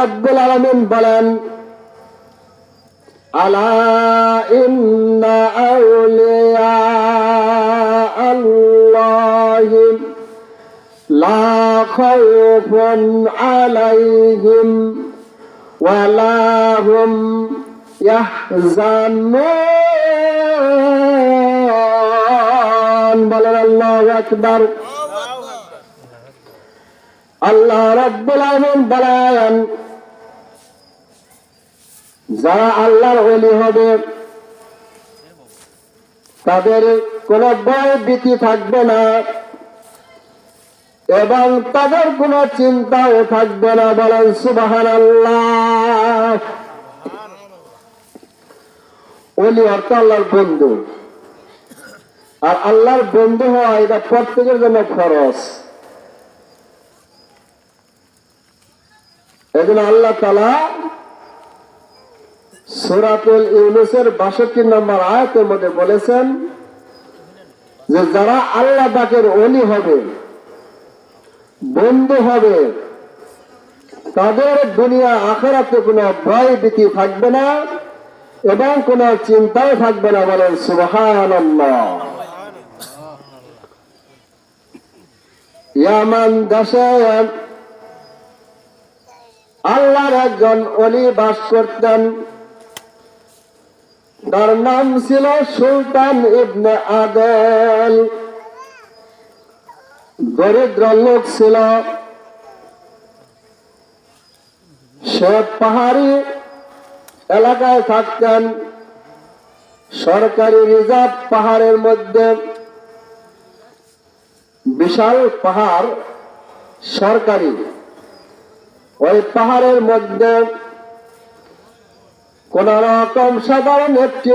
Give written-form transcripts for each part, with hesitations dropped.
রাব্বুল আলামিন বলেন, আলা ইন্না আউলিয়া আল্লাহি লা খাউফুন আলাইহিম ওয়া লা হুম ইয়াহজানুন। বলেন আল্লাহু আকবার। আল্লাহ রাব্বুল আলামিন বলেন, যারা আল্লাহর ওলি হবে তাদের কোনো ভয় ভীতি থাকবে না এবং তাদের কোনো চিন্তাও থাকবে না। বলেন সুবহানাল্লাহ। ওলি অর্থ আল্লাহর বন্ধু, আর আল্লাহর বন্ধু হওয়া এটা প্রত্যেকের জন্য ফরজ। এজন্য আল্লাহ তাআলা সূরাতুল ইউনূসের ৬২ নম্বর আয়াতের মধ্যে বলেছেন যে যারা আল্লাহ পাকের ওলি হবে, বন্ধু হবে, তাদের দুনিয়া আখিরাতে কোনো ভয় ভীতি থাকবে না এবং কোনো চিন্তাও থাকবে না। বলেন সুবহানাল্লাহ। ইয়ামান দেশে আল্লাহর একজন ওলি বাস করতেন, তার নাম ছিল সুলতান ইবনে আদেল। দরিদ্র লোক ছিল, সে পাহাড়ি এলাকায় থাকতেন। সরকারি রিজার্ভ পাহাড়ের মধ্যে, বিশাল পাহাড় সরকারি, ওই পাহাড়ের মধ্যে কোন রকম সাধারণ একটি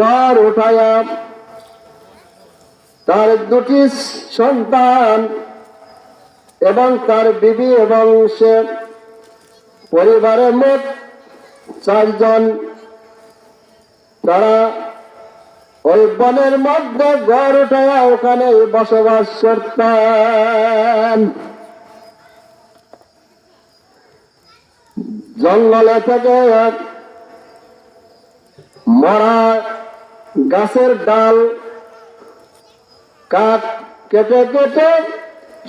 ঘর উঠায়া তার দুটি সন্তান এবং তার বিবি এবং সে পরিবারের মোট 4 জন, তারা ওই বনের মধ্যে ঘর উঠায়া ওখানে বসবাস করতেন। জঙ্গলে থেকে মরা গাছের ডাল কাঠ কেটে কেটে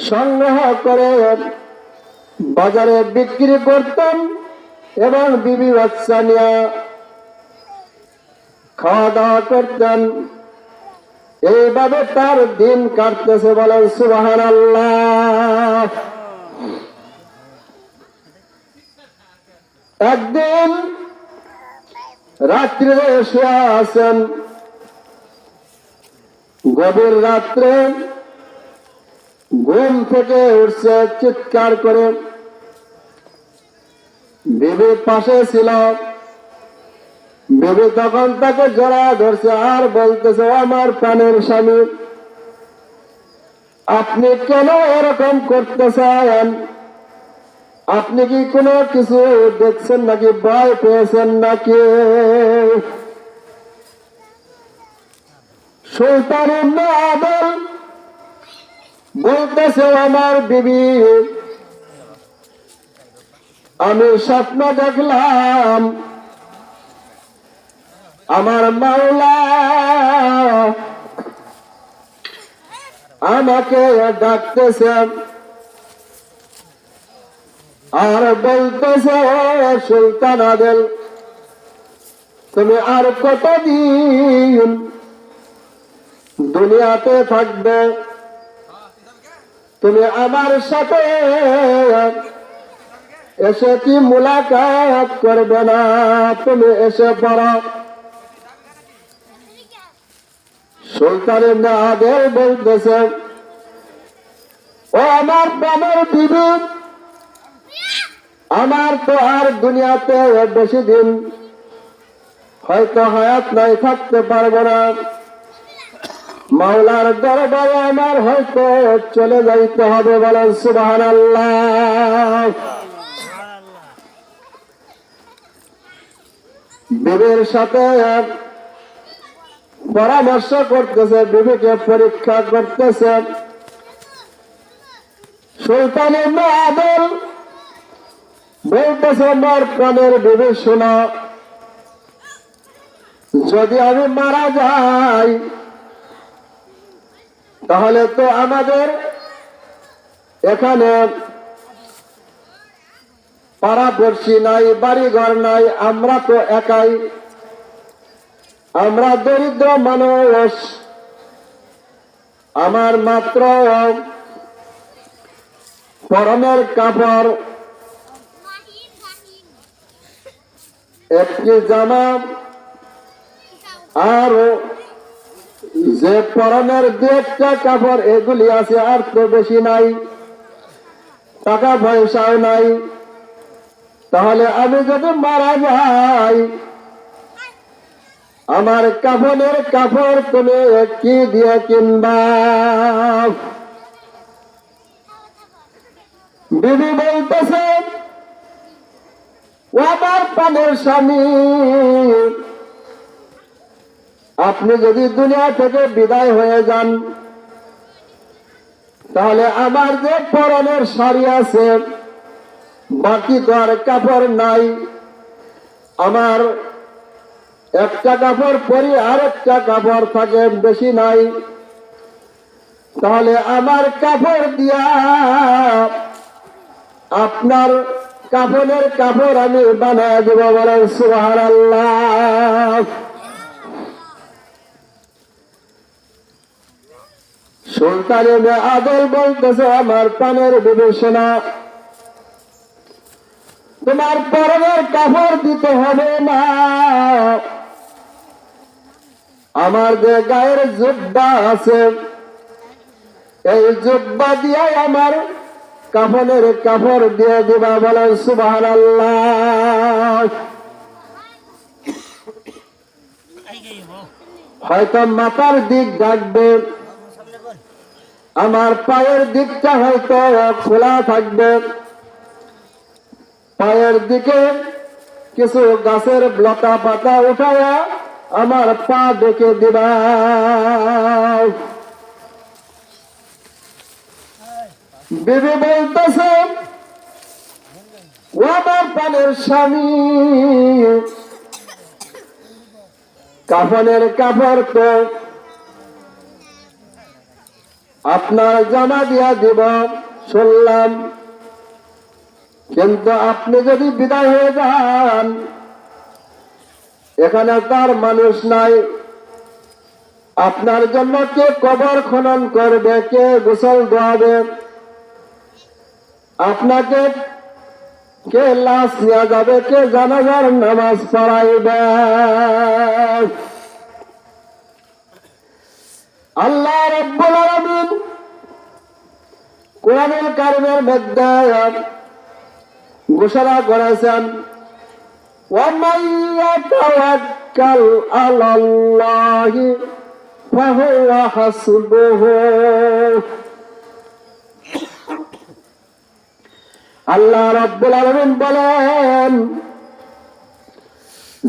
সংগ্রহ করে বাজারে বিক্রি করতেন এবং বিবি বাচ্চা নিয়ে খাওয়া দাওয়া করতেন। এইভাবে তার দিন কাটতেছে। বলেন সুবহানাল্লাহ। একদিন রাত্রে শুয়ে আছেন, গভীর রাত্রে ঘুম থেকে উঠছে চিৎকার করে। বিবি পাশে ছিল, বিবি তখন তাকে জড়া ধরছে আর বলতেছে, আমার প্রাণের স্বামী, আপনি কেন এরকম করতেছেন? আপনি কি কোনো কিছু দেখছেন নাকি? ভয় পেয়েছেন নাকি? সুলতান ইবনে আদেল বলতেছে, আমার বিবি, আমি স্বপ্ন দেখলাম আমার মাওলা আমাকে ডাকতেছে আর বলতেছে, সুলতান আদেল, তুমি আর কতদিন দুনিয়াতে থাকবে? তুমি আমার সাথে এসে কি মুলাকাত করবে না? তুমি এসে পড়ো। সুলতান ইবনে আদেল বলতেছে, ও আমার প্রাণের বিবি, আমার তো আর দুনিয়াতে বেশি দিন হয়তো হায়াত নাই, থাকতে পারবো না। মাওলার দরবারে আমার হয়তো চলে যাইতে হবে। বলেন সুবহানাল্লাহ। বিবির সাথে পরামর্শ করতেছে, বিবিকে পরীক্ষা করতেছে। সুলতান ইবনে আদেল বলতেছে আমার প্রাণের বিবেচনা, যদি আমি মারা যাই তাহলে তো আমাদের এখানে পাড়াপড়শি নাই, বাড়িঘর নাই, আমরা তো একাই, আমরা দরিদ্র মানুষ। আমার মাত্র পরনের কাপড়, একটি জামা, আর যে পরনের দু একটা কাপড় এগুলি আছে, আর তো বেশি নাই, টাকা পয়সাও নাই। তাহলে আমি যদি মারা যাই, আমার কাফনের কাপড় তুমি কি দিয়ে কিনবা? বিবি বলতেছে, ও আমার প্রাণের স্বামী, আপনি যদি দুনিয়া থেকে বিদায় হয়ে যান, তাহলে আমার যে পরনের শাড়ি আছে, বাকি তো আর কাপড় নাই। আমার একটা কাপড় পরি, আর একটা কাপড় থাকে, বেশি নাই। তাহলে আমার কাপড় দিয়া আপনার কাপড়ের কাপড় আমি বানায় দেব, বলেন সুবহানাল্লাহ। সুলতান ইবনে আদল বলতেছে, আমার প্রাণের বিবেচনা, তোমার পরনের কাপড় দিতে হবে না, আমার যে গায়ের জুব্বা আছে, এই জুব্বা দিয়ে আমার কাফনের কাপড় দিয়ে দিবা, বলেন সুবহানাল্লাহ। হয়তো মাথার দিক ডাকবে, আমার পায়ের দিকটা হয়তো খোলা থাকবে, পায়ের দিকে কিছু গাছের লতা পাতা উঠায়া আমার পা ডেকে দিবা। বিবি বলতেছে, ও আমার প্রাণের স্বামী, কাফনের কাপড় তো আপনার জামা দিয়া দিব শুনলাম, কিন্তু আপনি যদি বিদায় হয়ে যান, এখানে তার মানুষ নাই, আপনার জন্য কে কবর খনন করবে, কে গোসল দোয়াবে, আপনাকে কে লাশ নেওয়া যাবে, কে জানাজার নামাজ পড়াইবে? আল্লাহ রাব্বুল আলামিন কোরআনুল কারীমের মধ্যে ঘোষণা করেছেন, وَمَن يَتَوَكَّلْ عَلَى اللَّهِ فَهُوَ حَسْبُهُ। আল্লাহ রাব্বুল আলামিন বলেন,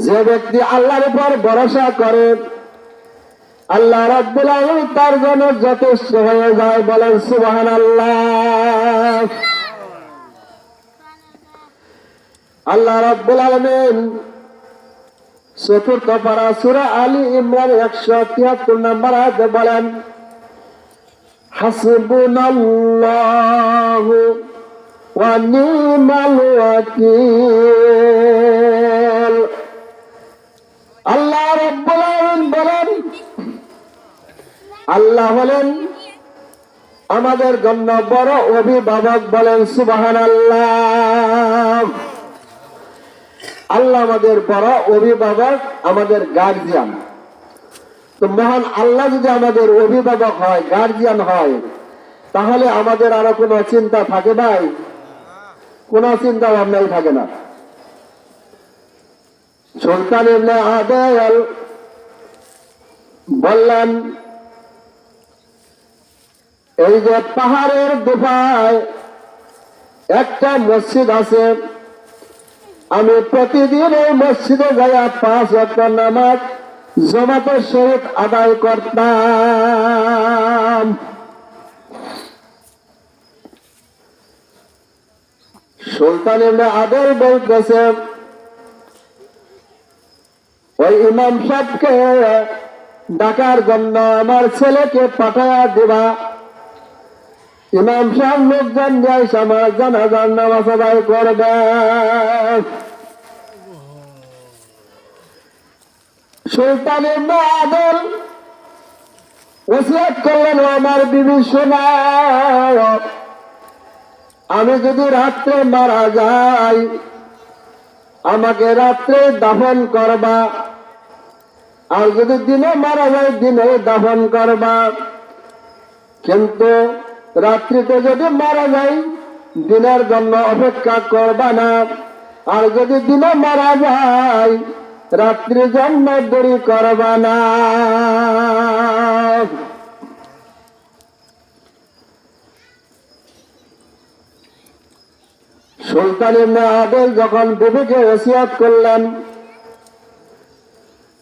যে ব্যক্তি আল্লাহর উপর ভরসা করে, আল্লাহ রাব্বুল আলামিন তার জন্য যথেষ্ট হয়ে যায়, বলেন সুবহানাল্লাহ। আল্লাহ রাব্বুল আলামিন চতুর্থ পারা সূরা আলী ইমরান 173 নম্বর আয়াতে বলেন, হাসবুনাল্লাহু ওয়া নি'মাল ওয়াকিল। আল্লাহ রাব্বুল আলামিন বলেন, আল্লাহ হলেন আমাদের জন্য বড় অভিভাবক, বলেন সুবহানাল্লাহ। আল্লাহ আমাদের বড় অভিভাবক, আমাদের গার্জিয়ান। তো মহান আল্লাহ যদি আমাদের অভিভাবক হয়, গার্জিয়ান হয়, তাহলে আমাদের আরো কোনো চিন্তা থাকে ভাই? কোনো চিন্তা ভাবনাই থাকে না। সুলতান ইবনে আদল বললেন, এই যে পাহাড়ের গুফায় একটা মসজিদ আছে, আমি প্রতিদিন এই মসজিদে যাইয়া 5 ওয়াক্ত নামাজ জামাতের সহিত আদায় করতাম। সুলতান ইবনে আদল বলতেছে ওই ইমাম সাহেবকে ডাকার জন্য আমার ছেলেকে পাঠায়া দিবা। ইমাম সাহেব লোকজন যাই আমার জানাজার নামাজ আদায় করবে। সুলতান ইবনে আদল ওসিয়ত করলেন, আমার বিবি শোনা, আমি যদি রাত্রে মারা যাই আমাকে রাত্রে দাফন করবা, আর যদি দিনে মারা যায় দিনে দাফন করবা। কিন্তু রাত্রিতে যদি মারা যায় দিনের জন্য অপেক্ষা করবা না, আর যদি দিনে মারা যায় রাত্রির জন্য দেরি করবা না। সুলতান ইবনে আদল যখন বিবিকে ওসিয়ত করলেন,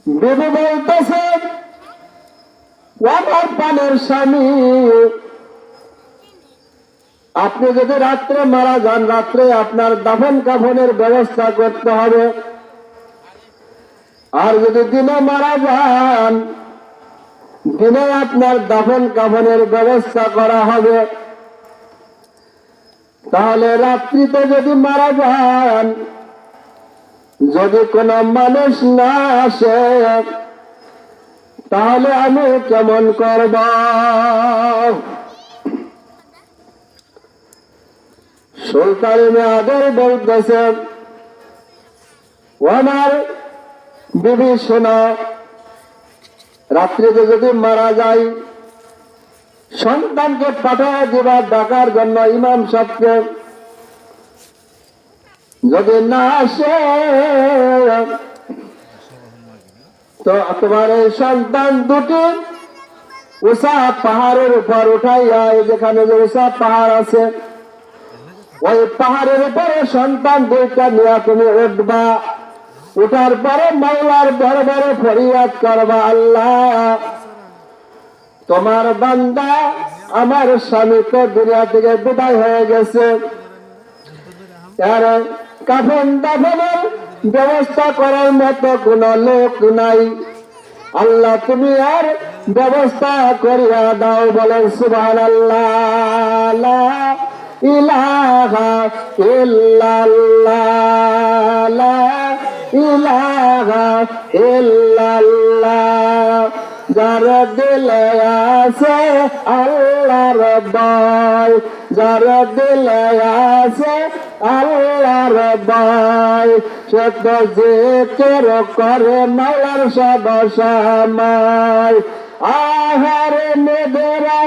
বিবি বলতেছে আমার প্রাণের স্বামী, আপনি যদি রাত্রে মারা যান রাত্রে আপনার দাফন কাফনের ব্যবস্থা করতে হবে, আর যদি দিনে মারা যান দিনে আপনার দাফন কাফনের ব্যবস্থা করা হবে। তাহলে রাত্রিতে যদি মারা যান, যদি কোনো মানুষ না আসে তাহলে আমি কেমন করব? সুলতান ইবনে আদল বলতেছে ও আমার বিবি শোনো, রাত্রিতে যদি মারা যায় সন্তানকে পাঠায় দিবা ডাকার জন্য ইমাম সাহেবকে। যদি না আসে তো তোমার এই সন্তান দুটি উষা পাহাড়ের উপর উঠাইয়া, যেখানে যে উষা পাহাড় আছে ওই পাহাড়ের উপরে সন্তান দুইটা নিয়ে তুমি উঠবা। উঠার পরে মাওলার দরবারে ফরিয়াদ করবা, আল্লাহ তোমার বান্দা আমার স্বামী তো দুনিয়া থেকে বিদায় হয়ে গেছে, আর কাফন দাফনের ব্যবস্থা করার মতো কোন লোক নাই, আল্লাহ তুমি আর ব্যবস্থা করিয়া দাও। বলেন সুবহানাল্লাহ, লা ইলাহা ইল্লাল্লাহ, লা ইলাহা ইল্লাল্লাহ। যার দিলে আছে আল্লাহর ভয়, যার দিলে আছে আল্লাহর ভয়, সে তো জিকির করে মাওলার সব সময়। আহারে মেয়েরা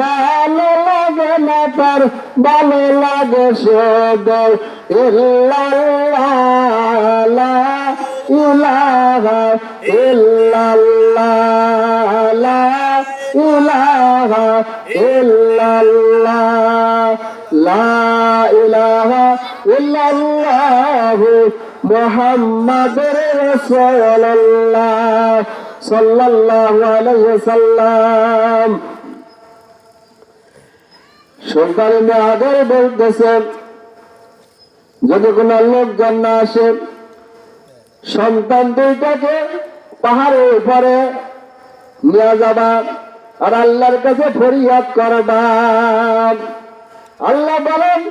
ভালো লাগে না তার, ভালো লাগে শুধু ইল্লাল্লাহ, লা ইলাহা ইল্লাল্লাহ, লা ইলাহা ইল্লাল্লাহ, লা ইলাহা ইল্লাল্লাহ মুহাম্মাদুর রাসূলুল্লাহ সাল্লাল্লাহু আলাইহি ওয়াসাল্লাম। সুলতান ইবনে আদল বলতেছেন যদি কোনো লোকজন না আসে সন্তান দুইটাকে পাহাড়ের উপরে নিয়ে যাবা আর আল্লাহর কাছে ফরিয়াদ করবা। আল্লাহ বলেন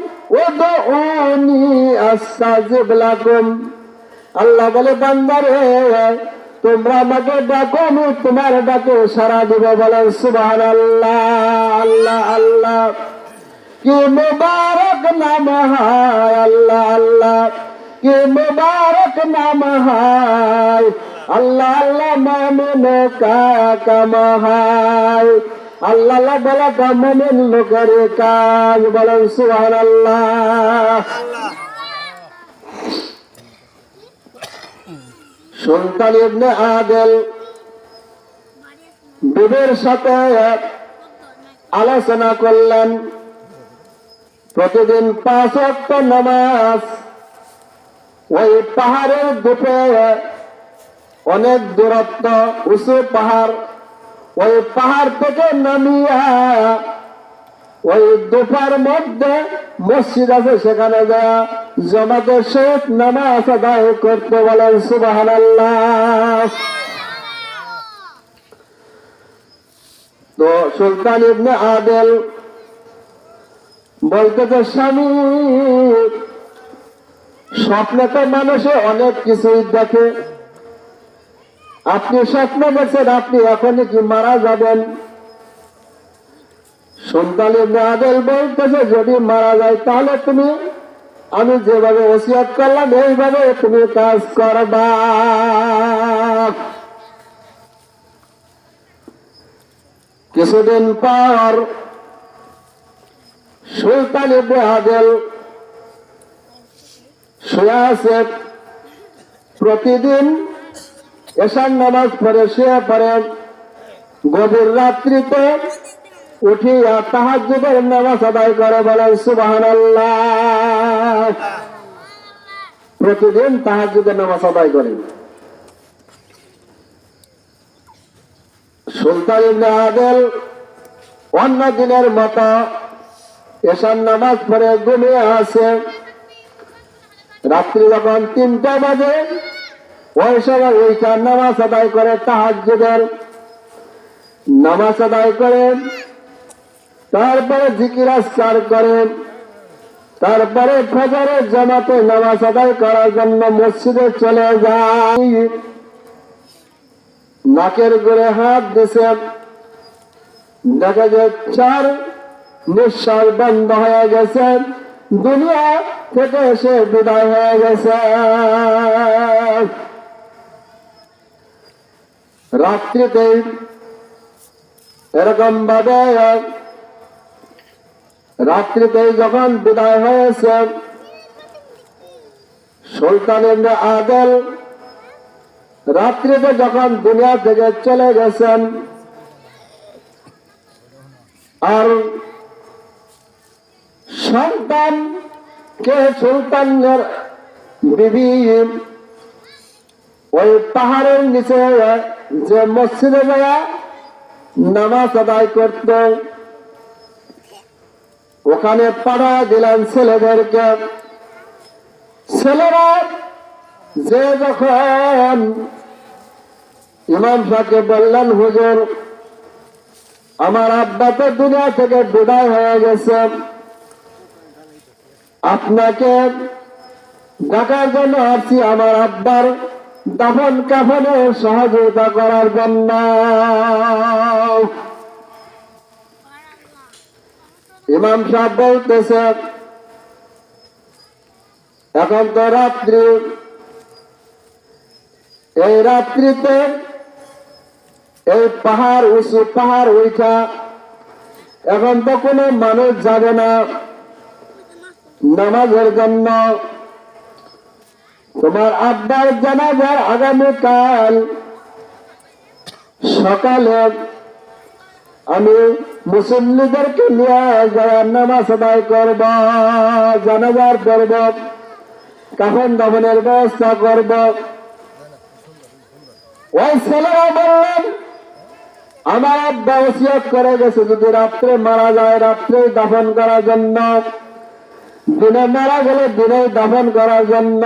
উদউনি আস্তাজিব লাকুম, আল্লাহ বলে বান্দারে তোমরা আমাকে ডাকো আমি তোমার ডাকে সাড়া দিব। বলেন সুবহানাল্লাহ, আল্লাহ আল্লাহ কি মুবারক নাম হয়, আল্লাহ আল্লাহ কি মুবারক নাম হয়, আল্লাহ আল্লাহ মুমিন কাম হয়, আল্লাহ আল্লাহ বলা কা মুমিন লোকের কাজ। বলেন সুবহানাল্লাহ। সুলতান ইবনে আদল বিবির সাথে আলোচনা করলেন প্রতিদিন 5 ওয়াক্ত নামাজ ওই পাহাড়ের দিকে অনেক দূরত্ব, উঁচু পাহাড়, ওই পাহাড় থেকে নামিয়া ওই দুপার মধ্যে মসজিদ আছে, সেখানে যাওয়া জামাতের সহিত নামাজ আদায় করতে বলেন সুবহানাল্লাহ। তো সুলতান ইবনে আদেল বলতেছে, স্বামী স্বপ্নে তো মানুষে অনেক কিছুই দেখে, আপনি স্বপ্ন দেখছেন আপনি এখনই কি মারা যাবেন? সুলতান ইবনে আদেল বলতেছে, যদি মারা যায় তাহলে তুমি আমি যেভাবে ওসিয়ত করলাম এইভাবে তুমি কাজ করবা। কিছুদিন পর সুলতান ইবনে আদেল শুয়ে আছে, প্রতিদিন এশার নামাজ পড়ে শুয়ে পড়েন, গভীর রাত্রিতে উঠিয়া তাহাজ্জুদের নামাজ আদায় করে বলেন সুবহানাল্লাহ। প্রতিদিন তাহাজ্জুদের নামাজ আদায় করেন। সুলতান ইবনে আদেল অন্য দিনের মতো এশার নামাজ পড়ে ঘুমিয়ে আছে। রাত্রি যখন 3টা বাজে ওই সময় ওইটার নামাজ আদায় করে, তাহাজ্জুদের নামাজ আদায় করেন, তারপরে জিকির আজকার করেন, তারপরে ফজরের জামাতে নামাজ আদায় করার জন্য মসজিদে চলে যায়। নাকের গোড়ে হাত দিছে, দেখা যায় 4 নিঃশ্বাস বন্ধ হয়ে গেছে, দুনিয়া থেকে এসে বিদায় হয়ে গেছে। রাত্রিতে এরকম ভাবে রাত্রিতে যখন বিদায় হয়েছে, সুলতান ইবনে আদেল রাত্রিতে যখন দুনিয়া থেকে চলে গেছেন, আর সন্তান কে সুলতানের বিবি ওই পাহাড়ের নিচে যে মসজিদে যাওয়া নামাজ আদায় করত, ওখানে পাড়া দিলেন ছেলেদেরকে। ছেলেরা যে যখন ইমাম সাহেবকে বললেন, হুজুর আমার আব্বা তো দুনিয়া থেকে বিদায় হয়ে গেছে, আপনাকে ডাকার জন্য আসছি আমার আব্বার দাফন কাফনে সহযোগিতা করার জন্য। ইমাম সাহেব বলতেছে, এখন তো রাত্রি, এই রাত্রিতে এই পাহাড় উঁচু পাহাড় উঠা, এখন তো কোনো মানুষ যাবে না নামাজের জন্য। তোমার আব্বার জানাজার আগামীকাল সকালে আমি মুসল্লিদেরকে নিয়ে যাওয়ার নামাজ আদায় করব, জানাজার করব, কাফন দাফনের ব্যবস্থা করব। ওই ছেলেরা বললেন, আমার আব্বা ওসিয়ত করে গেছে যদি রাত্রে মারা যায় রাত্রে দাফন করার জন্য, দিনে মারা গেলে দিনে দাফন করার জন্য।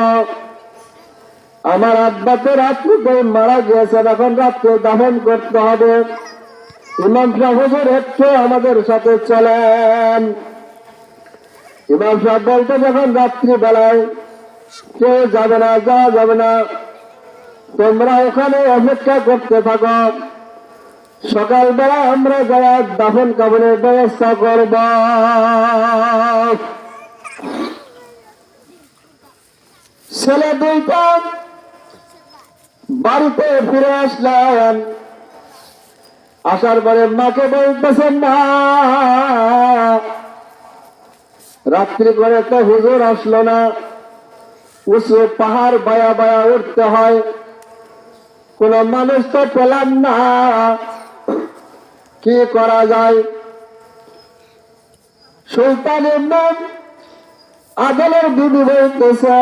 আমার আব্বা তো রাত্রিতে মারা গিয়েছেন, এখন রাত্রে দাফন করতে হবে। ইমাম সাহেব হুজুর একটু আমাদের সাথে চলেন। ইমাম সাহেব বলতে, যখন রাত্রি বেলায় কেউ যাবে না, যাওয়া যাবে না, তোমরা ওখানে অপেক্ষা করতে থাকো, সকালবেলা আমরা যারা দাফন কাফনের ব্যবস্থা করব। ছেলে 2টা বাড়িতে ফিরে আসলেন। আসার পরে মাকে বলতেছেন, না রাত্রি করে তো হুজুর আসলো না, উঁচু পাহাড় বায়া বায়া উঠতে হয়, কোন মানুষ তো পেলাম না, কি করা যায়? সুলতান ইবনে আদেলের বিবি বলতেছে,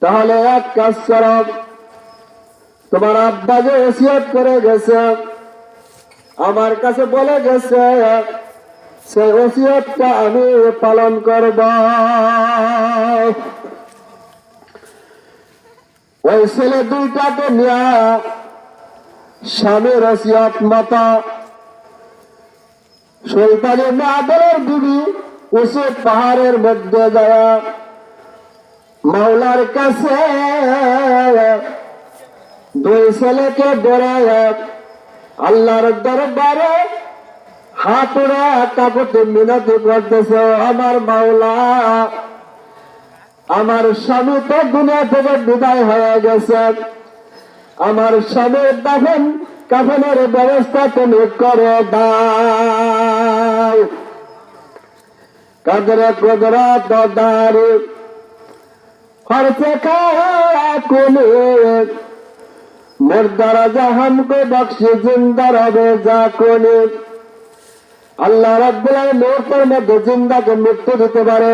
তাহলে এক কাজ করো, তোমার আব্বা যে ওসিয়ত করে গেছে, আমার কাছে বলে গেছে সেই ওসিয়তটা আমি পালন করব। ওই ছেলে দুইটাকে নিয়ে স্বামীর ওসিয়ত মতো সুলতান ইবনে আদলের বিবি উঁচু পাহাড়ের মধ্যে যায় মাওলার কাছে দুই ছেলেকে ডরায় আল্লাহর দরবারে হাতুড়া কাকুতে মিনতি করতেছে, আমার মাওলা, আমার স্বামী তো দুনিয়া থেকে বিদায় হয়ে গেছে, আমার স্বামীর দাফন কাফনের ব্যবস্থা তুমি করে দাও। কদরে কুদরত দারি খরচে কোনে মুর্দারা জাহানকে বক্সি জিন্দা রবে যা কোনে। আল্লাহ রাব্বুল আলামিন মুহূর্তের মধ্যে জিন্দাকে মৃত্যু দিতে পারে,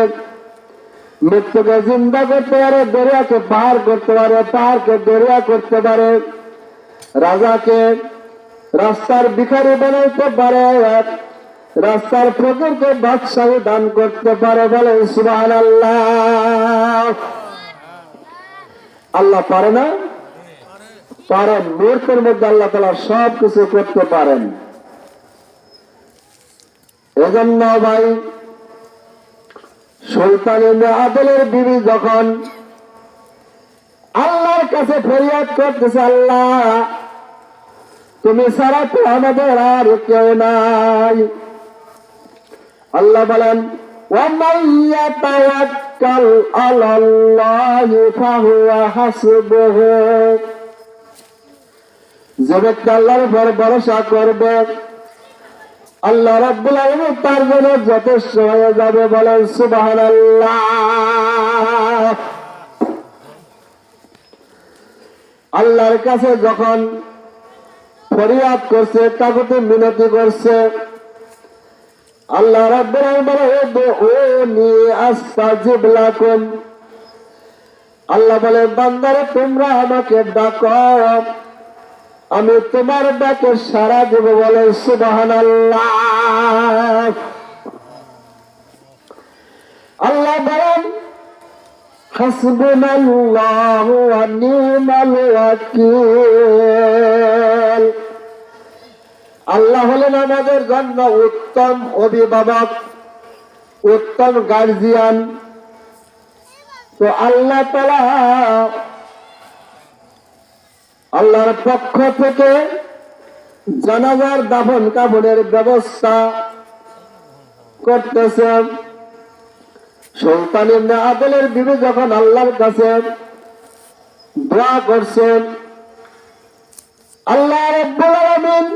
মৃত্যুকে জিন্দা করতে পারে, দরিয়াকে পার করতে পারে, পাহাড়কে দরিয়া করতে পারে, রাজাকে রাস্তার ভিখারি বানাইতে পারে, রাস্তার ফকিরকে বাদশাহী দান করতে পারে। বলে সুবহানাল্লাহ। আল্লাহ পারে না? পারেন। মুহূর্তের মধ্যে আল্লাহ তাআলা সব কিছু করতে পারেন। এজন্য ভাই, সুলতান ইবনে আদলের বিবি যখন আল্লাহর কাছে ফরিয়াদ করতেছে, আল্লাহ তুমি ছাড়া তো আমাদের আর কেউ নাই। আল্লাহ বলেন, ওয়ামান ইয়াতাওয়াক্কাল আলাল্লাহি ফাহুয়া হাসবুহু। যে ব্যক্তি আল্লাহর উপর ভরসা করবে, আল্লাহ রাব্বুল আলামিন তার জন্য যথেষ্ট হয়ে যাবে। বলেন সুবহানাল্লাহ। আল্লাহর কাছে যখন ফরিয়াদ করছে, কাকুতি মিনতি করছে, আল্লাহ রাব্বুল আলামিন বলে, উদউনি আস্তাজিব লাকুম। আল্লাহ বলে, বান্দারে তোমরা আমাকে ডাকো, আমি তোমার ডাকে সাড়া দেব। বলে সুবহানাল্লাহ। আল্লাহ বলেন, হাসবুনাল্লাহু ওয়া নি'মাল ওয়াকিল। আল্লাহ হলেন আমাদের জন্য উত্তম অভিভাবক, উত্তম গার্জিয়ান। তো আল্লাহ তাআলা আল্লাহর পক্ষ থেকে জানাজার দাফন কাফনের ব্যবস্থা করতেছেন। সুলতান ইবনে আদলের বিবি যখন আল্লাহর কাছে দোয়া করছেন, আল্লাহ রাব্বুল আলামিন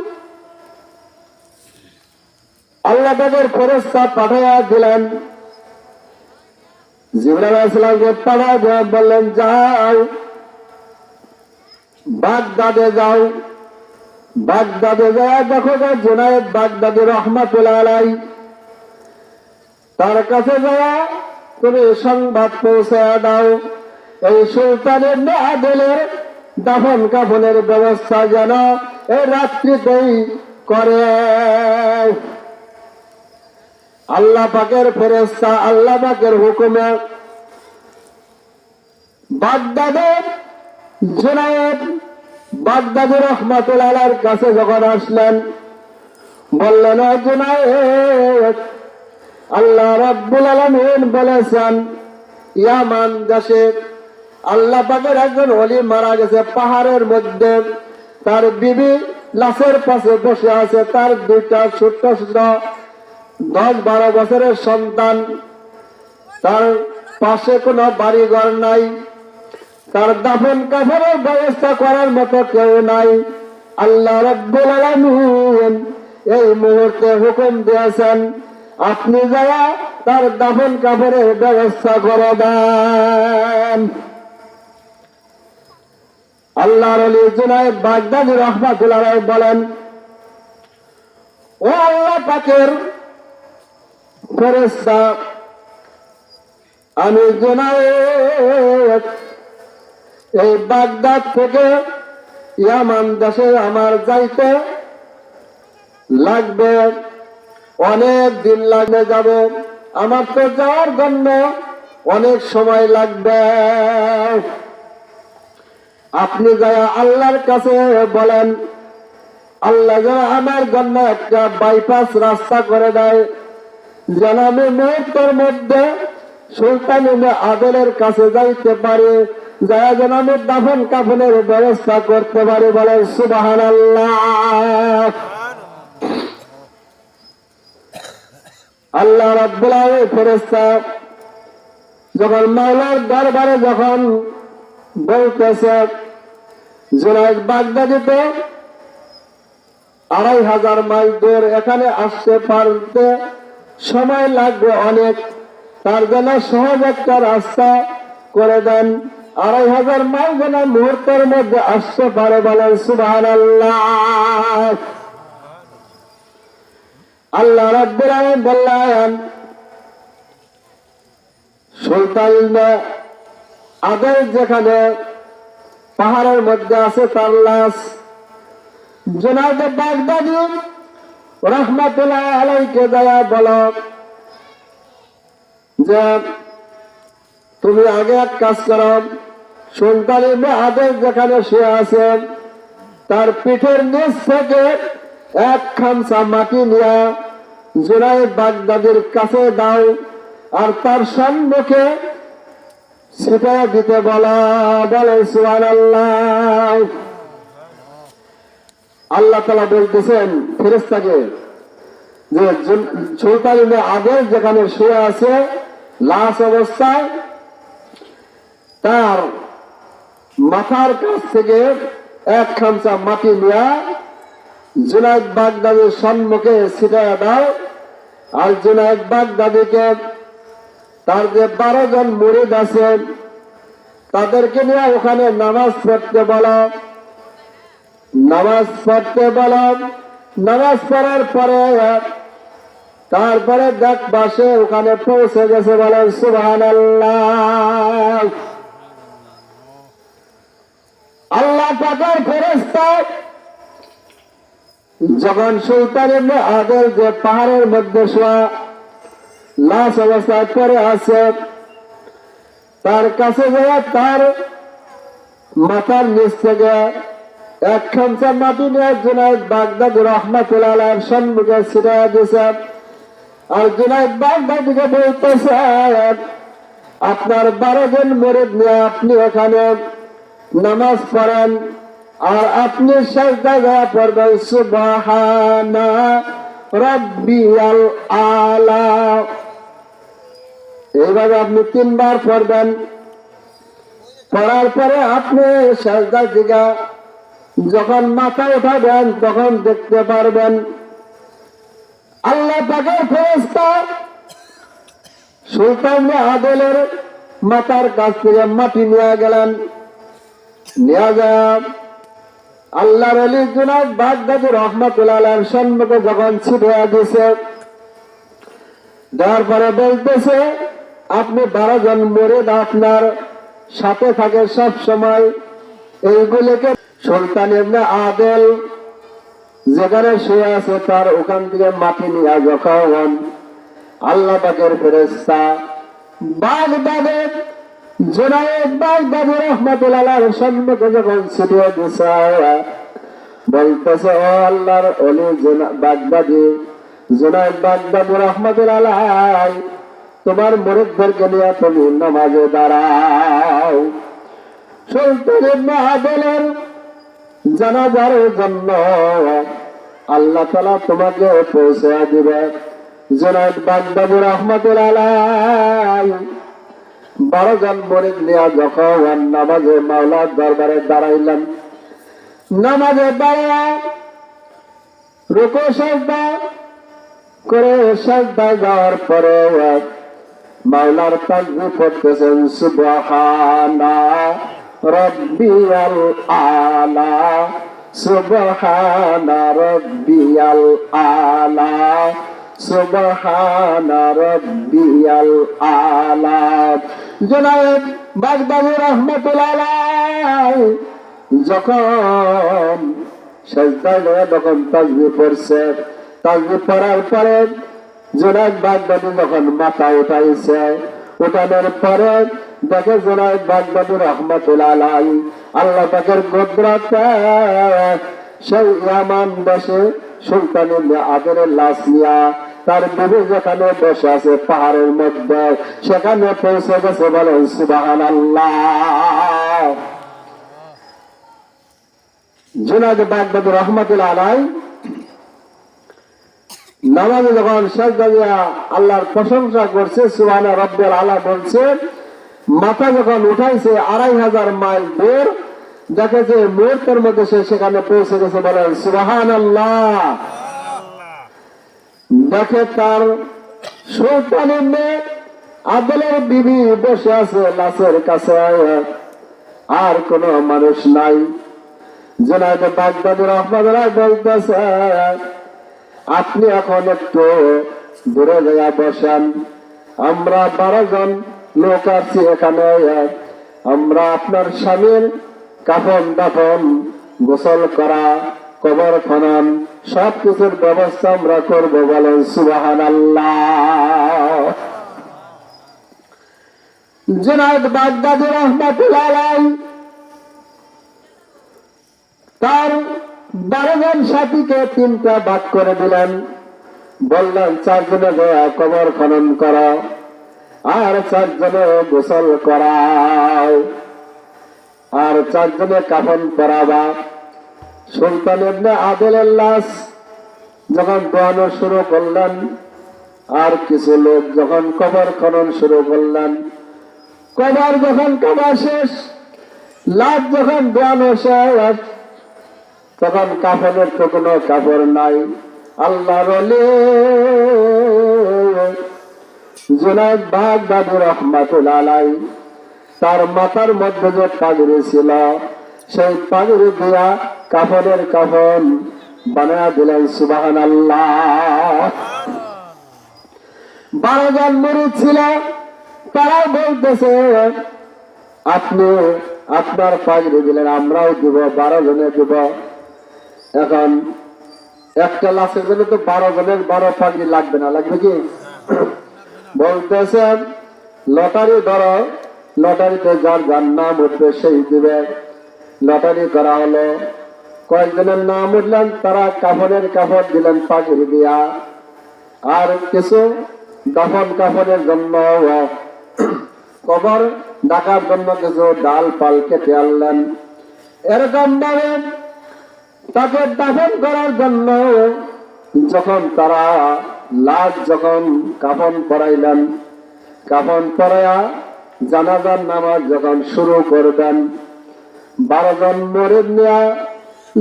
আল্লাহ তাদের ফেরেশতা পাঠাইয়া দিলেন। জিবরাইল আলাইহিস সালামকে পাঠাইয়া দিয়ে বললেন, যাও বাগদাদে যাও। বাগদাদে যায় দেখো যে জুনায়েদ বাগদাদি রহমাতুল্লাহ আলাইহি, তার কাছে যাওয়া তুমি সংবাদ পৌঁছায়া দাও, এই সুলতান ইবনে আদলের দাফন কাফনের ব্যবস্থা যেন এই রাত্রিতেই করে। আল্লাহ পাকের ফেরেশতা আল্লাহ পাকের হুকুমে বাগদাদে জুনায়েদ বাগদাদি রহমাতুল্লাহ আলাইহির কাছে যখন আসলেন, বললেন, জুনায়েদ, আল্লাহ রাব্বুল আলামিন বলেছেন ইয়ামান দেশে আল্লাহ পাকের একজন ওলি মারা গেছে পাহাড়ের মধ্যে, তার বিবি লাশের পাশে বসে আছে, তার দুইটা ছোট্ট ছোট 10-12 বছরের সন্তান, তার পাশে কোনো বাড়িঘর নাই, তার দাফন কাফনের ব্যবস্থা করার মতো কেউ নাই। আল্লাহ রাব্বুল আলামিন এই মুহূর্তে হুকুম দিয়েছেন, আপনি যারা তার দাফন কাফনের ব্যবস্থা করে দেন। আল্লাহর ওলি জুনায়েদ বাগদাদি রহমাতুল্লাহ আলাইহি বলেন, ও আল্লাহ পাকের ফেরেশতা, আমি জুনায়েদ এই বাগদাদ থেকে ইয়ামান দেশে আমার যাইতে লাগবে, অনেক দিন লাগবে যাবে, আমার তো যাওয়ার জন্য অনেক সময় লাগবে। আপনি যারা আল্লাহর কাছে বলেন, আল্লাহ যেন আমার জন্য একটা বাইপাস রাস্তা করে দেয়, যেন আমি মুহূর্তের মধ্যে সুলতান ইবনে আদলের কাছে যাইতে পারি, যারা যেন আমি দাফন কাফনের ব্যবস্থা করতে পারি। বলেন সুবহানাল্লাহ। আল্লাহ রাব্বুল আলামিন ফেরেশতা যখন মাওলার দরবারে যখন বলতেছে, জুনায়েদ বাগদাদি তো ২৫০০ মাইল দূর, এখানে আসতে পারতে সময় লাগবে অনেক, তার জন্য সহজ একটা রাস্তা করে দেন, ২৫০০ মাইল যেন মুহূর্তের মধ্যে আসতে পারে। বলেন সুবহানাল্লাহ। আল্লাহ রাব্বুল আলামিন বললেন, সুলতান ইবনে আদল যেখানে পাহাড়ের মধ্যে আছে তার লাশ জুনায়েদ বাগদাদি রাহমাতুল্লাহ আলাইহিকে দয়া বলো যে তুমি আগে এক কাজ করো, সুলতান ইবনে আদল যেখানে শুয়ে আছে তার পিঠের নিচ থেকে এক খামসা মাটি নিয়ে জুনায়েদ বাগদাদির কাছে দাও, আর তার সম্মুখে ছিটিয়ে দিতে বলো। বলে সুবহানাল্লাহ। আল্লাহ তাআলা বলতেছেন ফেরেশতাকে যে সুলতান ইবনে আদল যেখানে শুয়ে আছে লাশ অবস্থায়, তার মাথার কাছ থেকে এক খামসা মাটি নিয়ে জুনায়েদ বাগদাদির সম্মুখে ছিটিয়ে দাও, আর জুনায়েদ বাগদাদিকে তার যে 12 জন মুরিদ আছে তাদেরকে নিয়ে ওখানে নামাজ পড়তে বলো। নামাজ পড়তে বলো, নামাজ পড়ার পরে তারপরে দেখবা সে ওখানে পৌঁছে গেছে। বলেন সুবহানাল্লাহ। আল্লাহ পাকের ফেরেশতা যখন সুলতান ইবনে আদল যে পাহাড়ের মধ্যে শোয়া লাশ অবস্থায় পড়ে আছে তার কাছে গিয়ে তার মাথার নিচ থেকে এক খামসা মাটি নিয়ে জুনায়েদ বাগদাদি রাহমাতুল্লাহ আলাইহির সম্মুখে ছিটিয়ে দিয়েছে, আর জুনায়েদ বাগদাদিকে বলতেছে আপনার 12 জন মুরিদ নিয়ে আপনি ওখানে নামাজ পড়েন, আর আপনি সিজদায় গিয়ে পড়বেন সুবহানা রাব্বিয়াল আলা। এইভাবে আপনি 3 বার পড়বেন। পড়ার পরে আপনি সিজদা থেকে যখন মাথা উঠাবেন তখন দেখতে পারবেন আল্লাহ পাকের ফেরেশতা সুলতান ইবনে আদলের মাথার কাছ থেকে মাটি নিয়ে গেলেন। নিয়ে যায় আল্লাহর ওলি জুনায়েদ বাগদাদি রাহমাতুল্লাহ আলাইহির সম্মুখে যখন ছিটিয়ে দিয়েছে, দেওয়ার পরে বলতেছে আপনি 12 জন মুরিদ আপনার সাথে থাকে সব সময়, এইগুলিকে সুলতান ইবনে আদল যেখানে শুয়ে আছে তার ওখান থেকে মাটি নিয়ে যখন আল্লাহ পাকের ফেরেশতা বাগদাদে জুনায়েদ বাগদাদি রাহমাতুল্লাহ আলাইহির সম্মুখে যখন ছিটিয়ে দিয়েছে, বলতেছে ও আল্লাহর ওলি বাগদাদি জুনায়েদ বাগদাদি রাহমাতুল্লাহ আলাইহি, তোমার মুরিদদেরকে নিয়ে তুমি নামাজে দাঁড়াও। সুলতান ইবনে আদলের জানাজার জন্য আল্লাহ তাআলা তোমাকে পৌঁছে দিবে। জুনায়েদ বাগদাদি রাহমাতুল্লাহ আলাইহি 12 জন মুরিদ নিয়ে যখন নামাজে মাওলার দরবারে দাঁড়াইলেন, নামাজে দাঁড়া রুকু সিজদা করে সিজদায় যাওয়ার পরে মাওলার তাসবিহ পড়তেছেন সুবহানা রাব্বিয়াল আলা, সুবহানা রাব্বিয়াল আলা, সুবহানা রাব্বিয়াল আলা। জুনায়েদ বাগদাদি রাহমাতুল্লাহ আলাইহি যখন সিজদায় গিয়ে যখন তাসবিহ পড়ছে, তাসবিহ পড়ার পরে জুনায়েদ বাগদাদি যখন মাথা উঠাইছে, উঠানোর পরে দেখে জুনায়েদ বাগদাদি রহমাতুল্লাহ আলাইহি আল্লাহ পাকের কুদরতে সেই ইয়ামান দেশে সুলতান ইবনে আদরের লাশ নিয়া তার বিবি যেখানে বসে আছে পাহাড়ের মধ্যে, সেখানে পৌঁছে গেছে। বলেন সুবহানাল্লাহ। জুনায়েদ বাগদাদি রহমাতুল্লাহ আলাইহি নামাজে যখন সাজদা দিয়া আল্লাহর প্রশংসা করছে, সুবহানা রাব্বিল আলা বলছে, মাথা যখন উঠাইছে 2500 মাইল দূর, দেখে যে মুহূর্তের মধ্যে সে সেখানে পৌঁছে গেছে। বলেন সুবহানাল্লাহ। দেখে তার সুলতান ইবনে আদলের বিবি বসে আছে লাশের কাছে, আর কোন মানুষ নাই। জুনায়েদ বাগদাদি রহমাতুল্লাহ বলতেছে, আপনি এখন একটু দূরে জায়গা বসেন, আমরা 12 জন লোক আছি এখানে, আমরা আপনার স্বামীর কাফন দাফন, গোসল করা, কবর খনন সবকিছুর ব্যবস্থা আমরা করব। বলেন সুবহানাল্লাহ। জুনায়েদ বাগদাদি রাহমাতুল্লাহ আলাইহি তার 12 জন সাথীকে 3টা ভাগ করে দিলেন। বললেন 4 জনে কবর খনন করা, আর 4 জনে গোসল করাও, আর 4 জনে কাফন পরাবা। সুলতান ইবনে আদলের লাশ যখন দোয়ানো শুরু করলেন, আর কিছু লোক যখন কবর খনন শুরু করলেন, কবর যখন কাটা শেষ, লাশ যখন দোয়ানো শেষ, তখন কাফনের তো কোনো কাপড় নাই। আল্লাহর ওলি জুনায়েদ বাগদাদি রাহমাতুল্লাহ আলাইহি তার মাথার মধ্যে যে পাগড়ি ছিল, সেই পাগড়ি দিয়া কাফনের কাফন বানায়া দিলেন। সুবহানাল্লাহ। 12 জন মুরিদ ছিল, তারাও বলতেছে, আপনি আপনার পাগড়ি দিলেন, আমরাও দিব, 12 জনে দিব। এখন একটা লাশের জন্য তো 12 জনের 12 পাগড়ি লাগবে না, লাগবে কি? বলতেছেন লটারি ধরো, লটারিতে যার যার নাম উঠবে সেই দিবে। লটারি করা হলো, কয়েকজনের নাম উঠলেন, তারা কাফনের কাপড় দিলেন পাগড়ি দিয়া, আর কিছু দাফন কাফনের জন্য কবর ডাকার জন্য কিছু ডাল পাল কেটে আনলেন। এরকম ভাবে তাকে দাফন করার জন্য যখন তারা লাশ যখন কাফন পরাইলেন, কাফন পরাইয়া জানাজার নামাজ যখন শুরু করবেন, 12 জন মুরিদ নিয়া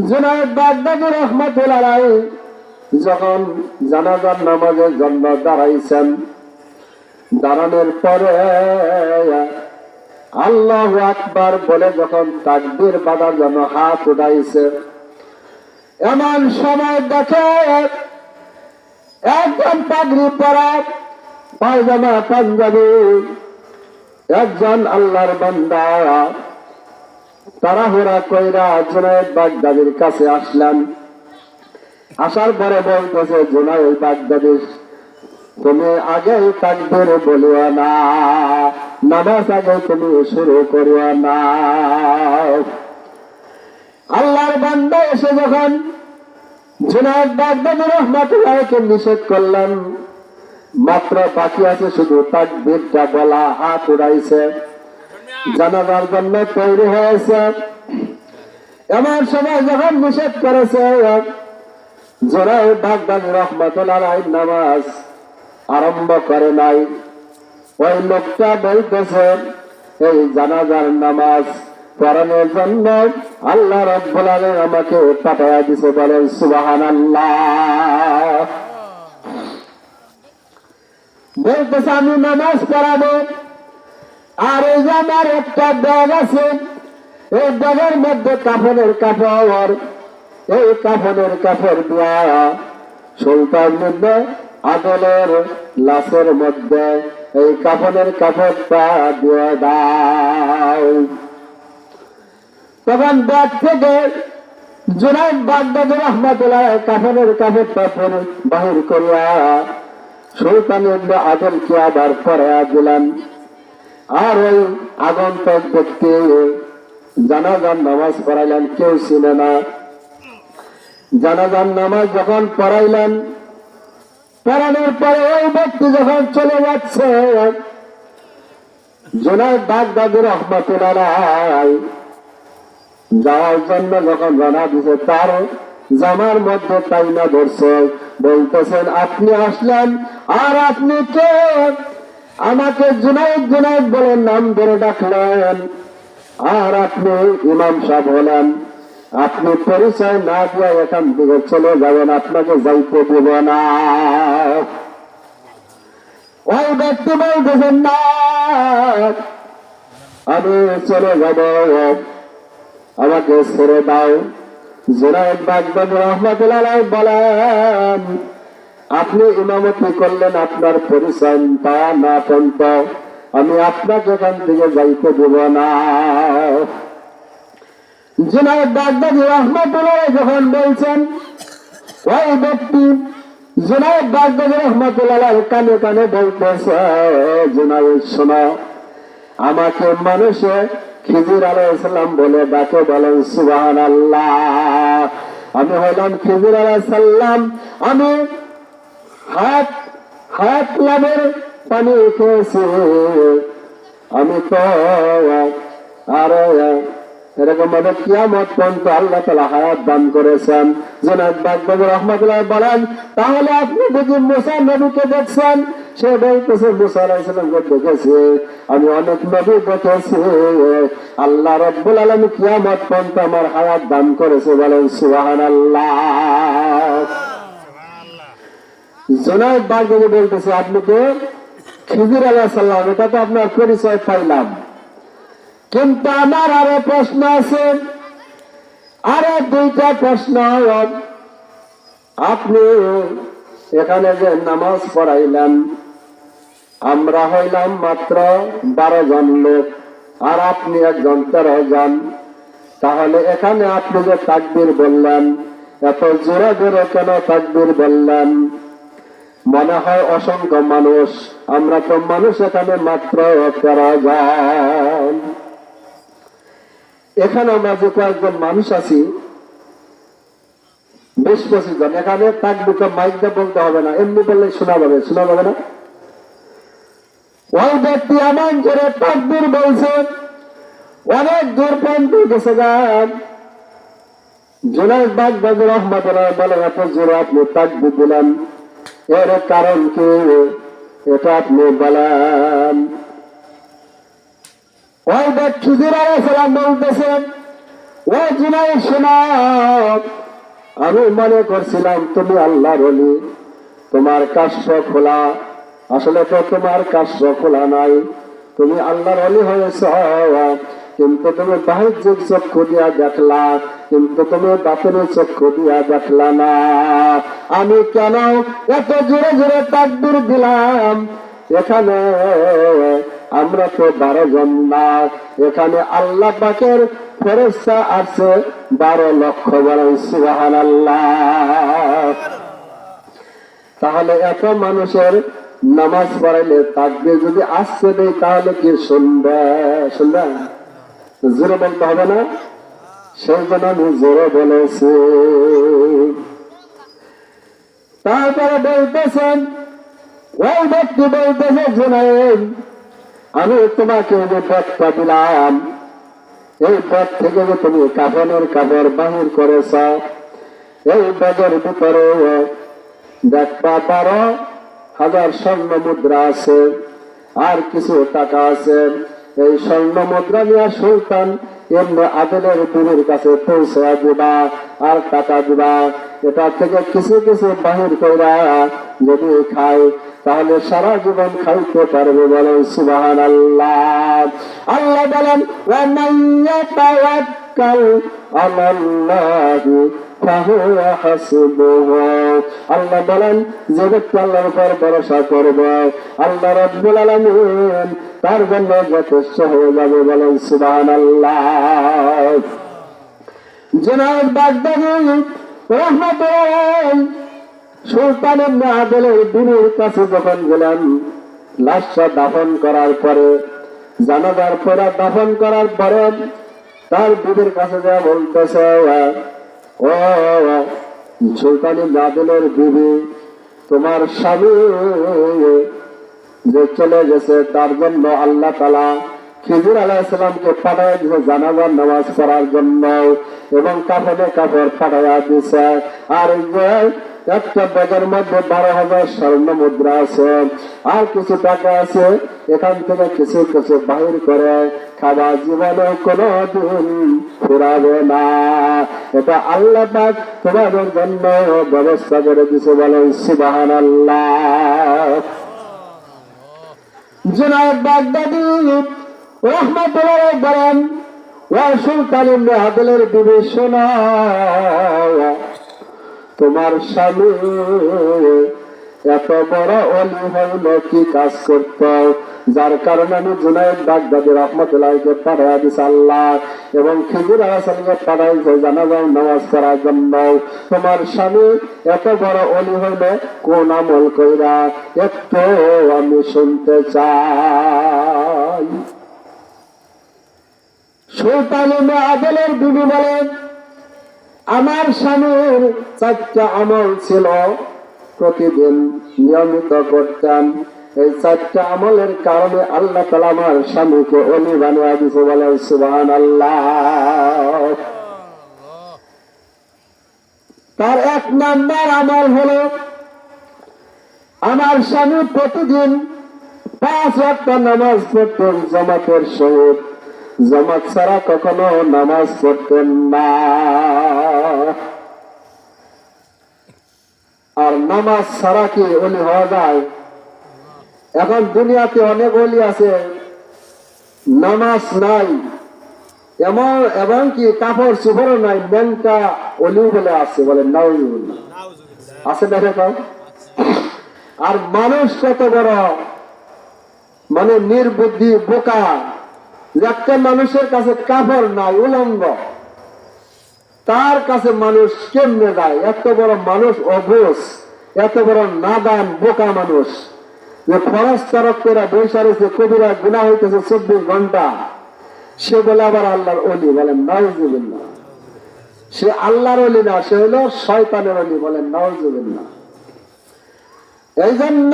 জুনায়েদ বাগদাদি রাহমাতুল্লাহ আলাইহি যখন জানাজার নামাজের জন্য দাঁড়াইছেন, দাঁড়ানোর পরে আল্লাহু আকবার বলে যখন তাকবীর বাঁধার জন্য হাত উঠাইছে, এমন সময় দেখে একজন পাগড়ি পরা, পায়জামা পাঞ্জাবি একজন আল্লাহর বান্দা তাড়াহুড়া কইরা জুনায়েদ বাগদাদির কাছে আসলেন। আসার পরে বলতেছে, জুনায়েদ বাগদাদি, তুমি আগে তাকবীর বলিও না, নামাজ আগে তুমি শুরু করিও না। আল্লাহর বান্দা এসে যখন জুনায়েদ বাগদাদি রাহমাতুল্লাহকে নিষেধ করলেন, মাত্র বাকি আছে শুধু তাকবীরটা বলা, হাত উড়াইছে, জানাজার জন্য তৈরি হয়েছে। এমন সময় যখন নিষেধ করেছে, জুনায়েদ বাগদাদি রাহমাতুল্লাহ আলাইহি নামাজ আরম্ভ করে নাই। ওই লোকটা বলতেছে, এই জানাজার নামাজ পড়ানোর জন্য আল্লাহ রাব্বুল আলামিন আমাকে পাঠায়া দিয়েছে। বলেন সুবহানাল্লাহ। বলতেছে, আমি নামাজ পড়াবো, আর এই যে আমার একটা ব্যাগ আছে, এই ব্যাগের মধ্যে কাফনের কাপড়, এই কাফনের কাপড় দিয়া সুলতান ইবনে আদলের লাশের মধ্যে এই কাফনের কাপড়টা দিয়ে দাও। তখন ব্যাগ থেকে জুনায়েদ বাগদাদি রাহমাতুল্লাহ কাফনের কাপড়টা বাহির করিয়া সুলতান ইবনে আদলকে আবার পড়ায়া দিলেন। আর ওই আগন্তুক ব্যক্তি জানাজার নামাজ পড়াইলেন, কেউ ছিল না। জানাজার নামাজ যখন পড়াইলেন, পড়ানোর পরে ওই ব্যক্তি যখন চলে যাচ্ছে, জুনায়েদ বাগদাদী রাহমাতুল্লাহ যাওয়ার জন্য যখন রওনা দিছে, তার জামার মধ্যে তাইনা ধরছে, বলতেছেন আপনি আসলেন আর আপনি কে? আমাকে জুনায়েদ জুনায়েদ বলে নাম ধরে ডাকলেন, আর আপনি ইমাম সাহেব হলেন। আপনি পরিচয় না দিয়ে এখান থেকে চলে যাবেন, আপনাকে যাইতে দেব না। ওই ব্যক্তি বলতেছেন না, আমি চলে যাব, আমাকে ছেড়ে দাও। জুনায়েদ বাগদাদী রাহমাতুল্লাহ বলেন, আপনি ইমামতি করলেন, আপনার পরিচয় তা না পর্যন্ত আমি আপনাকে এখান থেকে যাইতে দেব না। জুনায়েদ বাগদাদী রাহমাতুল্লাহ যখন বলছেন, ওই ব্যক্তি জুনায়েদ বাগদাদী রাহমাতুল্লাহ কানে কানে বলতেছে, জুনায়েদ শোনো, আমাকে মানুষে খিজির আলাইহিস সালাম বলে ডাকে, বলেন সুবহানাল্লাহ। আমি হলাম খিজির আলাইহিস সালাম, আমি হাত লাভের পানি খেয়েছি, আমি তো আর এরকম ভাবে কিয়ামত পর্যন্ত আল্লাহ তাআলা হায়াত দান করেছেন। জুনায়েদ বাগদাদী রাহমাতুল্লাহ বলেন, তাহলে আপনি দেখি মুসা নবীকে দেখছেন? সে বলতেছে, মুসা আলাইহিস সালামকে দেখেছি, আমি অনেক নবী দেখেছি, আল্লাহ রাব্বুল আলামিন কিয়ামত পর্যন্ত আমার হায়াত দান করেছে, বলেন সুবহানাল্লাহ। জুনায়েদ বাগদাদী বলতেছে, আপনি তো খিজির আলাইহিস সালাম, এটা তো আপনার পরিচয় পাইলাম, কিন্তু আমার আরো প্রশ্ন আছে, আরো দুইটা প্রশ্ন। আপনি এখানে যে নামাজ পড়াইলেন, আমরা হইলাম মাত্র 12 জন লোক, আর আপনি একজন 13 জন, তাহলে এখানে আপনি যে তাকবীর বললেন, এত জোরে জোরে কেন তাকবীর বললেন? মনে হয় অসংখ্য মানুষ, আমরা তো মানুষ এখানে মাত্র 13 জন। এখানে আমরা যে কয়েকজন মানুষ আছি 20-25 জন, এখানে তাকবীরটা মাইক দিয়ে বলতে হবে না, এমনি বললে শোনা যাবে না। ওই ব্যক্তি এমন জোরে তাকবীর বলছে, অনেক দূর পর্যন্ত গেছে গান। জুনায়েদ বাগদাদী রাহমাতুল্লাহ বলেন, এত জোরে আপনি তাকবীর দিলেন, এর কারণ কি? এটা আপনি বলেন। ওই ব্যক্তি খিজির আলাইহিস সালাম বলতেছেন, ও জুনায়েদ শোনো, আমি মনে করছিলাম তুমি আল্লাহর ওলি, তোমার কাশ্য খোলা, আসলে তো তোমার কাশ্য খোলা নাই, তুমি আল্লাহর ওলি হয়েছ, কিন্তু তুমি বাহ্যিক চক্ষু দিয়া দেখলা, কিন্তু তুমি বাতিনি চক্ষু দিয়া দেখলা না। আমি কেন এত জোরে জোরে তাকবীর দিলাম? এখানে আমরা তো 12 জন না, এখানে আল্লাহ পাকের ফেরেশতা আছে 12 লক্ষ, বলেন সুবহানাল্লাহ। তাহলে এত মানুষের নামাজ পড়াইলে তাকবীর যদি আসছে দেয়, তাহলে কি শুনবে? জোরে বলতে হবে না, সেই জন্য আমি জোরে বলেছি। তারপরে বলতেছেন, ওই ব্যক্তি বলতেছে, জুনায়েদ আমি তোমাকে যে ব্যাগটা দিলাম, এই ব্যাগ থেকে যে তুমি কাফনের কাপড় বাহির করেছ, এই ব্যাগের ভিতরে দেখবা 12,000 স্বর্ণ মুদ্রা আছে, আর কিছু টাকা আছে। এই স্বর্ণ মুদ্রা নিয়ে সুলতান ইবনে আদলের পীরের কাছে পৌঁছে দিবা, আর টাকা দিবা। এটা থেকে কিছু কিছু বাহির কইরা যদি খাই, তাহলে সারা জীবন খাইতে পারবে, বলেন সুবহানাল্লাহ। আল্লাহ বলেন, ওয়া মান ইয়াতাওয়াক্কাল আলাল্লাহি ফাহুয়া হাসবুহু। আল্লাহ বলেন, যে ব্যক্তি আল্লাহর উপর ভরসা করবে, আল্লাহ রাব্বুল আলামিন তার জন্য যথেষ্ট হয়ে যাবে, বলেন সুবহানাল্লাহ। জুনায়েদ বাগদাদী রাহমাতুল্লাহ সুলতান ইবনে আদলের বিবির কাছে যখন গেলেন, লাশটা দাফন করার পরে, জানাজার পরে দাফন করার পরে তার বিবির কাছে যা বলতেছে, ও সুলতান ইবনে আদলের বিবি, তোমার স্বামী যে চলে গেছে তার জন্য আল্লাহ তাআলা খিজির আলাইহিস সালামকে পাঠায় দিয়েছে জানাজার নামাজ পড়ার জন্য, এবং কাফনে কাপড় পাঠাইয়া দিয়েছে। আর যে একটা ব্যাগের মধ্যে 12,000 স্বর্ণ মুদ্রা আছে, আর কিছু টাকা আছে, এখান থেকে কিছু কিছু বাহির করে খাওয়া জীবনে কোনদিন ফুরাবে না। এটা আল্লাহ পাক তোমাদের জন্য ব্যবস্থা করে দিয়েছে, বলেন সুবহানাল্লাহ। জনাব বাগদাদী রাহমাতুল্লাহ বলেন, ও সুলতান ইবনে আদলের বিবি, শোনো, তোমার স্বামী এত বড় ওলি হইল কি কাজ করত, যার কারণে আমি জুনায়েদ বাগদাদী রাহমাতুল্লাহকে পাঠাইয়া দিছি আল্লাহ, এবং খিজির আলাইহিস সালামকে পাঠাইছে জানাজার নামাজ পড়ার জন্য। তোমার স্বামী এত বড় ওলি হইল কোন আমল কইরা, একটু আমি শুনতে চাই। সুলতান ইবনে আদলের বিবি বলেন, আমার স্বামীর 4টা আমল ছিল, প্রতিদিন নিয়মিত করতেন। এই 4টা আমলের কারণে আল্লাহ তাআলা আমার স্বামীকে ওলি বানিয়ে দিয়েছে, বলেন সুবহানাল্লাহ। তার 1 নাম্বার আমল হলো, আমার স্বামী প্রতিদিন 5 ওয়াক্ত নামাজ পড়তেন জামাতের সহিত, জামাত ছাড়া কখনো নামাজ পড়তেন না। আর নামাজ ছাড়া কি ওলি হওয়া যায়? এখন দুনিয়াতে অনেক ওলি আছে, নামাজ নাই, এবং কি কাপড় চোপড়ও নাই, ব্যাংকা ওলি বলে আছে, বলে নাউজুবিল্লাহ, আছে দেখে তো। আর মানুষ কত বড় মানে নির্বুদ্ধি, বোকা, একটা মানুষের কাছে কাপড় নাই, উলঙ্গ, তার কাছে মানুষ কেমনে যায়? এত বড় মানুষ অবুঝ, এত বড় নাদান বোকা মানুষ, যে ফরজ তরক করে বৈশা রয়েছে, কবিরা গুনাহ হইতেছে 24 ঘন্টা, সে বলে আবার আল্লাহর ওলি, বলেন নাউজুবিল্লাহ। সে আল্লাহর ওলি না, সে হলো শয়তানের ওলি, বলেন নাউজুবিল্লাহ। এই জন্য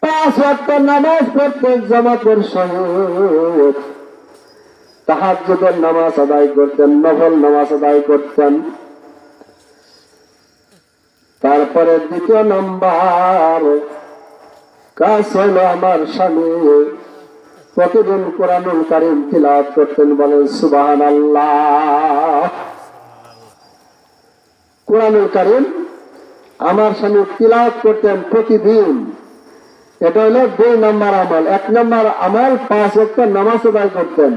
5 ওয়াক্ত নামাজ পড়তেন জামাতের সহিত, তাহাজ্জুদের নামাজ আদায় করতেন, নফল নামাজ আদায় করতেন। তারপরে 2 নাম্বার কাজ হলো, আমার স্বামী প্রতিদিন কোরআনুল কারীম তিলাওয়াত করতেন, বলেন সুবহানাল্লাহ। কোরআনুল কারীম আমার স্বামী তিলাওয়াত করতেন প্রতিদিন। এটা হলো 2 নাম্বার আমল। 1 নাম্বার আমল 5 ওয়াক্ত নামাজ আদায় করতেন।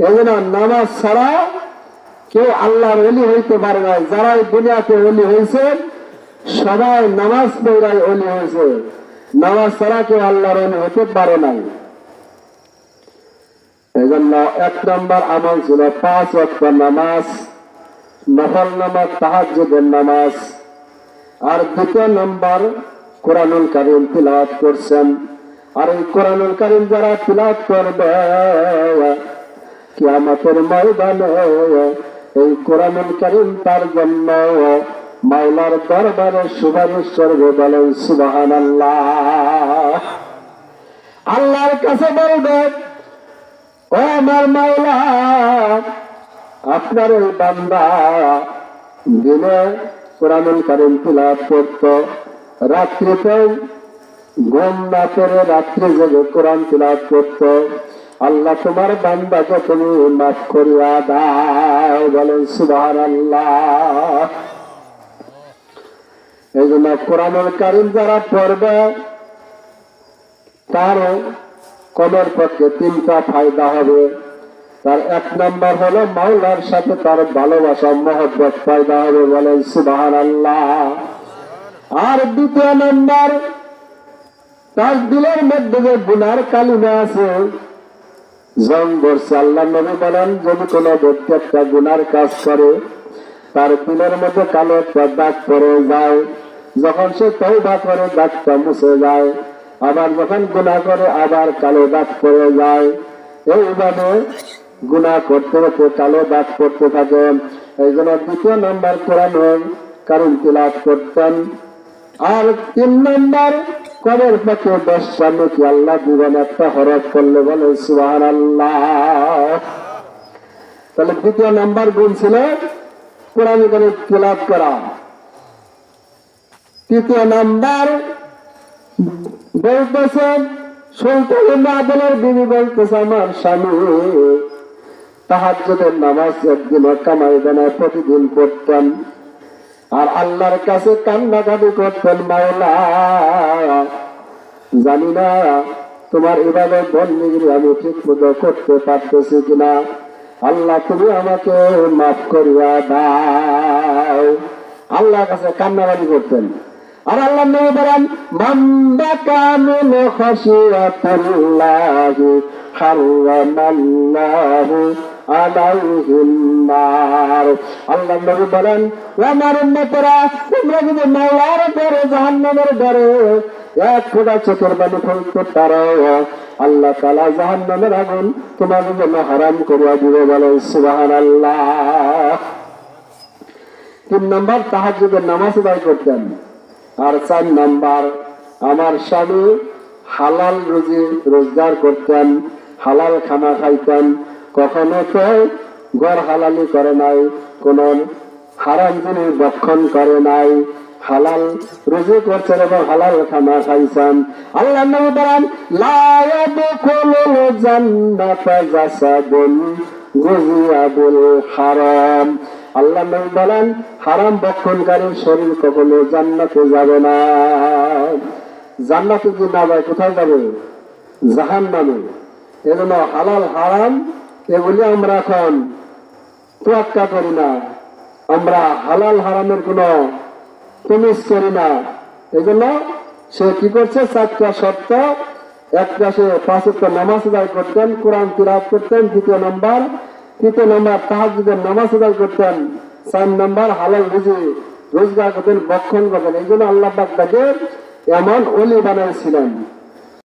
এই জন্য নামাজ ছাড়া কেউ আল্লাহর ওলি হইতে পারে না। যারা দুনিয়াতে ওলি হয়েছে সবাই নামাজ পড়ায় ওলি হয়েছে, নামাজ ছাড়া কেউ আল্লাহর ওলি হতে পারে নাই। এই জন্য 1 নাম্বার আমল ছিল 5 ওয়াক্ত নামাজ, নফল নামাজ, তাহাজ্জুদের নামাজ। আর 2 নাম্বার কোরআনুল কারীম তিলাওয়াত করছেন। আর এই কোরআনুল কারীম যারা তিলাওয়াত করবে কিয়ামতের ময়দানে এই কোরআনুল কারীম তার জন্য মাওলার দরবারে সুপারিশ করবে, বলেন সুবহানাল্লাহ। আল্লাহর কাছে বলবে, ও আমার মাওলা, আপনার এই বান্দা দিনে কোরআনুল কারীম তিলাওয়াত করত, রাত্রিতেও ঘুম না পেরে রাত্রে জেগে কোরআন তিলাওয়াত করত, আল্লাহ তোমার বান্দাকে তুমি মাফ করিয়া দাও, বলেন সুবহানাল্লাহ। এই জন্য কোরআনুল কারীম যারা পড়বে তার কমের পক্ষে 3টা ফায়দা হবে। তার 1 নাম্বার হলো মাওলার সাথে তার ভালোবাসা, মহব্বত ফায়দা হবে, বলেন সুবহানাল্লাহ। আর 2 নাম্বার, তার দিলের মধ্যে যে গুনার কালিমা আছে, জং ধরছে। আল্লাহ নবী বলেন, যদি কোনো ব্যক্তি একটা গুনার কাজ করে তার দিনের মধ্যে কালো একটা দাগ পড়ে যায়। যখন সে তওবা করে দাগটা মুছে যায়, আবার যখন গুনাহ করে আবার কালো দাগ পড়ে যায়। এইভাবে গুনাহ করতে করতে কালো দাগ পড়তে থাকে। এই জন্য 2 নম্বর কোরআনের কারীম তিলাওয়াত করতেন। আর 3 নম্বর কবর পাকে 10টা নেকি আল্লাহ দিবেন একটা হরফ করলে বলে সুবহানাল্লাহ। তাহলে 2 নম্বর গুণ ছিল কোরআন কারীম তিলাওয়াত করা। 3 নম্বর বলতেছে সুলতান আদলের বিবি বলতেছে আমার স্বামী তাহাজ্জুদের নামাজ একদিন কামাই বানায় প্রতিদিন পড়তেন আর আল্লাহর কাছে কান্নাকাটি করতেন, মাওলা জানি না তোমার ইবাদত বন্দেগী আমি ঠিক মতো করতে পারতেছি কিনা, আল্লাহ তুমি আমাকে মাফ করিয়া দাও। আল্লাহর কাছে কান্নাকাটি করতেন। আর আল্লাহ নবী বলেন মান বাকা মিন খাশিয়াতিল্লাহি হারামাল্লাহু আলাইহিন নার। আল্লাহ নবী বলেন ও আমার উম্মতেরা, তোমরা যদি মাওলার ডরে জাহান্নামের ডরে এক ফোঁটা চোখের পানি ফেলতে পারো, আল্লাহ তাআলা জাহান্নামের আগুন তোমাদের জন্য হারাম করিয়া দিবে, বলেন সুবহানাল্লাহ। 3 নম্বর তাহাজ্জুদের নামাজ আদায় করতেন। আর 4 নম্বর আমার স্বামী হালাল রুজি রোজগার করতেন, হালাল খানা খাইতেন, কখনো তো ঘর হালালি করে নাই, কোন হারাম জিনিস ভক্ষণ করে নাই, হালাল রুজি করছেন এবং হালাল খানা খাইছেন। আল্লাহ নবী বলেন লা ইয়াদখুলুল জান্নাতা জাসাদুন গুযিয়া বিল হারাম। আল্লাহ নবী বলেন হারাম ভক্ষণকারীর শরীর কখনো জান্নাতে যাবে না। জান্নাতে যদি না যায় কোথায় যাবে? জাহান্নামে। এজন্য হালাল হারাম এগুলি আমরা এখন তোয়াক্কা করি না, আমরা হালাল হারামের কোন তমিজ করি না। এই জন্য সে কি করছে, 4টা শর্ত, একটা সে 5 ওয়াক্ত নামাজ আদায় করতেন, কোরআন তিলাওয়াত করতেন, 2 নম্বর, 3 নম্বর তাহাজ্জুদের নামাজ আদায় করতেন, 4 নম্বর হালাল রুজি রোজগার করতেন, ভক্ষণ করতেন। এই জন্য আল্লাহ পাক তাকে এমন ওলি বানাইছিলেন।